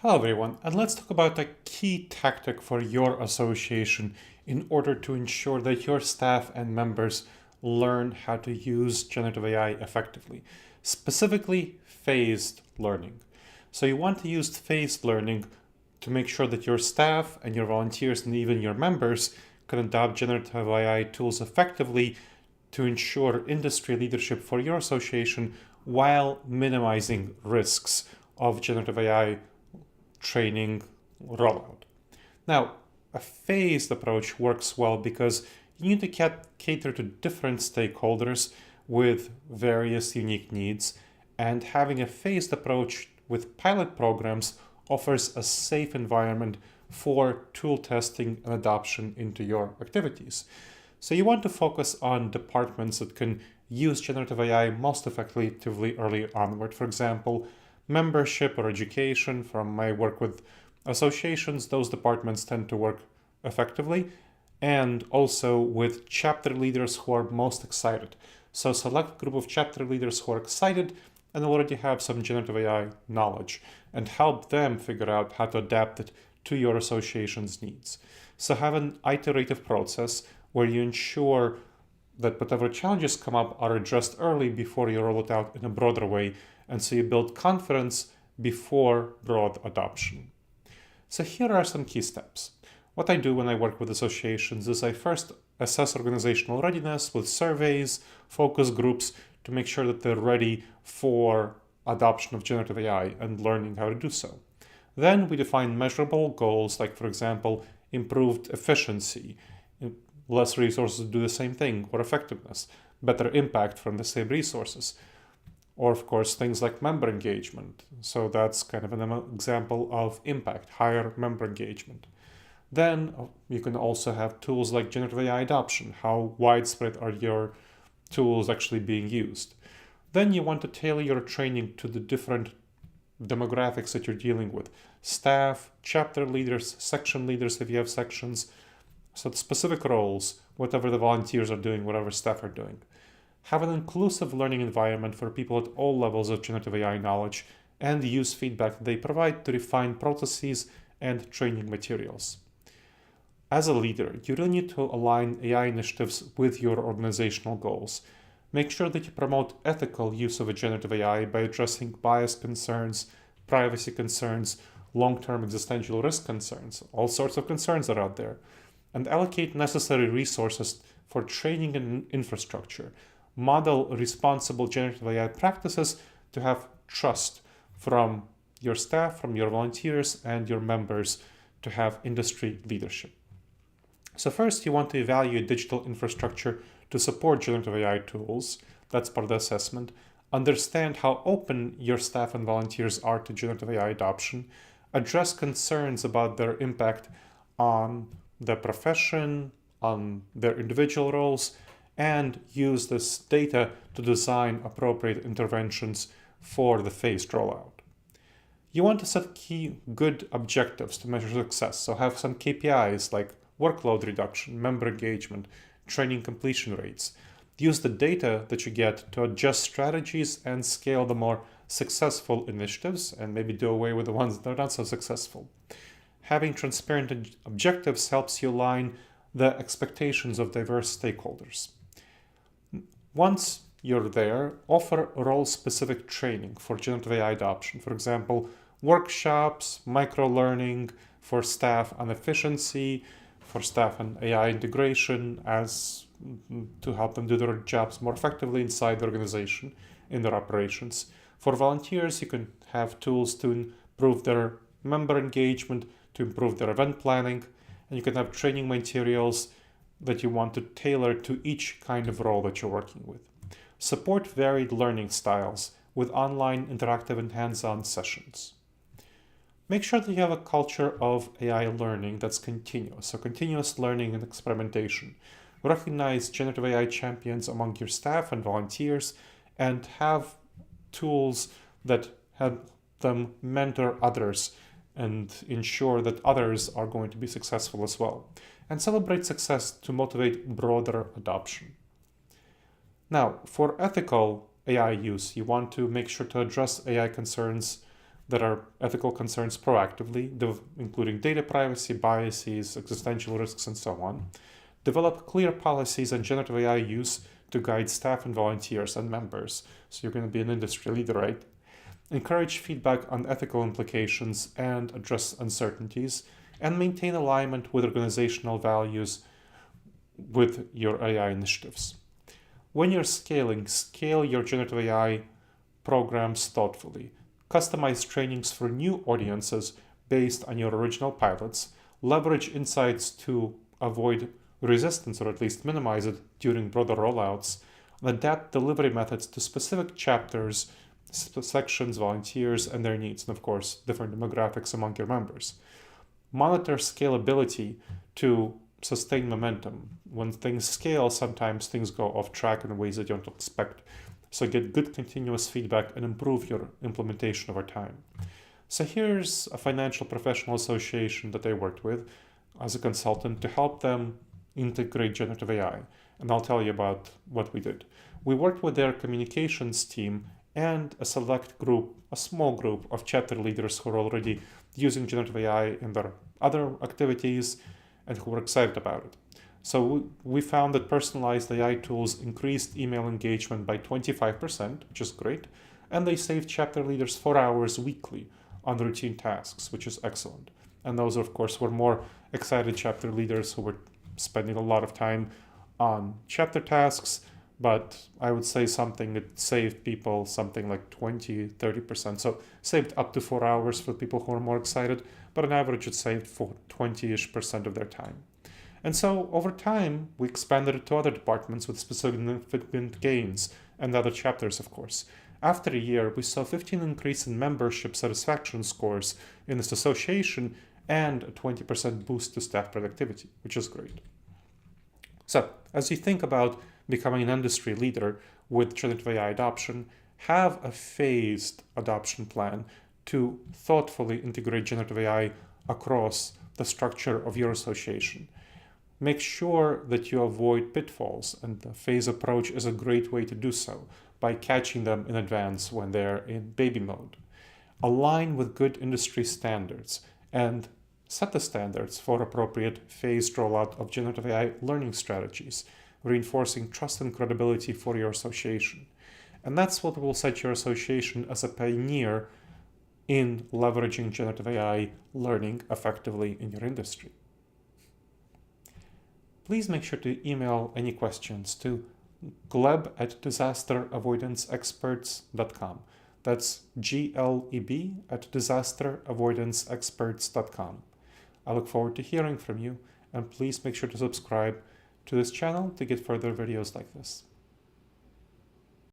Hello everyone, and let's talk about a key tactic for your association in order to ensure that your staff and members learn how to use generative AI effectively, specifically phased learning. So you want to use phased learning to make sure that your staff and your volunteers and even your members can adopt generative AI tools effectively to ensure industry leadership for your association while minimizing risks of generative AI training rollout. Now, a phased approach works well because you need to cater to different stakeholders with various unique needs, and having a phased approach with pilot programs offers a safe environment for tool testing and adoption into your activities. So you want to focus on departments that can use generative AI most effectively early onward. For example, membership or education. From my work with associations, those departments tend to work effectively, and also with chapter leaders who are most excited. So select a group of chapter leaders who are excited and already have some generative AI knowledge, and help them figure out how to adapt it to your association's needs. So have an iterative process where you ensure that whatever challenges come up are addressed early before you roll it out in a broader way, and so you build confidence before broad adoption. So here are some key steps. What I do when I work with associations is I first assess organizational readiness with surveys, focus groups, to make sure that they're ready for adoption of generative AI and learning how to do so. Then we define measurable goals, like, for example, improved efficiency, less resources to do the same thing, or effectiveness, better impact from the same resources. Or, of course, things like member engagement. So that's kind of an example of impact, higher member engagement. Then you can also have tools like generative AI adoption. How widespread are your tools actually being used? Then you want to tailor your training to the different demographics that you're dealing with. Staff, chapter leaders, section leaders if you have sections. So the specific roles, whatever the volunteers are doing, whatever staff are doing. Have an inclusive learning environment for people at all levels of generative AI knowledge, and use feedback they provide to refine processes and training materials. As a leader, you really need to align AI initiatives with your organizational goals. Make sure that you promote ethical use of a generative AI by addressing bias concerns, privacy concerns, long-term existential risk concerns. All sorts of concerns are out there. And allocate necessary resources for training and infrastructure. Model responsible generative AI practices to have trust from your staff, from your volunteers, and your members to have industry leadership. So first, you want to evaluate digital infrastructure to support generative AI tools. That's part of the assessment. Understand how open your staff and volunteers are to generative AI adoption. Address concerns about their impact on the profession, on their individual roles, and use this data to design appropriate interventions for the phased rollout. You want to set good objectives to measure success. So have some KPIs like workload reduction, member engagement, training completion rates. Use the data that you get to adjust strategies and scale the more successful initiatives, and maybe do away with the ones that are not so successful. Having transparent objectives helps you align the expectations of diverse stakeholders. Once you're there, offer role-specific training for generative AI adoption. For example, workshops, micro-learning for staff on efficiency, for staff and AI integration, as to help them do their jobs more effectively inside the organization in their operations. For volunteers, you can have tools to improve their member engagement, to improve their event planning, and you can have training materials that you want to tailor to each kind of role that you're working with. Support varied learning styles with online, interactive, and hands-on sessions. Make sure that you have a culture of AI learning that's continuous, so continuous learning and experimentation. Recognize generative AI champions among your staff and volunteers, and have tools that help them mentor others and ensure that others are going to be successful as well. And celebrate success to motivate broader adoption. Now, for ethical AI use, you want to make sure to address AI concerns that are ethical concerns proactively, including data privacy, biases, existential risks, and so on. Develop clear policies on generative AI use to guide staff and volunteers and members. So you're going to be an industry leader, right? Encourage feedback on ethical implications and address uncertainties, and maintain alignment with organizational values with your AI initiatives. When you're scaling, scale your generative AI programs thoughtfully. Customize trainings for new audiences based on your original pilots. Leverage insights to avoid resistance, or at least minimize it during broader rollouts. And adapt delivery methods to specific chapters, sections, volunteers, and their needs, and of course, different demographics among your members. Monitor scalability to sustain momentum. When things scale, sometimes things go off track in ways that you don't expect. So get good continuous feedback and improve your implementation over time. So here's a financial professional association that I worked with as a consultant to help them integrate generative AI. And I'll tell you about what we did. We worked with their communications team and a select group, a small group of chapter leaders who are already using generative AI in their other activities and who were excited about it. So we found that personalized AI tools increased email engagement by 25%, which is great, and they saved chapter leaders 4 hours weekly on routine tasks, which is excellent. And those, of course, were more excited chapter leaders who were spending a lot of time on chapter tasks, but I would say something that saved people something like 20-30%. So saved up to 4 hours for people who are more excited, but on average it saved for 20-ish% of their time. And so over time, we expanded it to other departments with significant gains and other chapters, of course. After a year, we saw 15 increase in membership satisfaction scores in this association and a 20% boost to staff productivity, which is great. So as you think about becoming an industry leader with generative AI adoption, have a phased adoption plan to thoughtfully integrate generative AI across the structure of your association. Make sure that you avoid pitfalls, and the phase approach is a great way to do so by catching them in advance when they're in baby mode. Align with good industry standards and set the standards for appropriate phased rollout of generative AI learning strategies, reinforcing trust and credibility for your association. And that's what will set your association as a pioneer in leveraging generative AI learning effectively in your industry. Please make sure to email any questions to gleb@disasteravoidanceexperts.com. That's gleb@disasteravoidanceexperts.com. I look forward to hearing from you, and please make sure to subscribe to this channel to get further videos like this.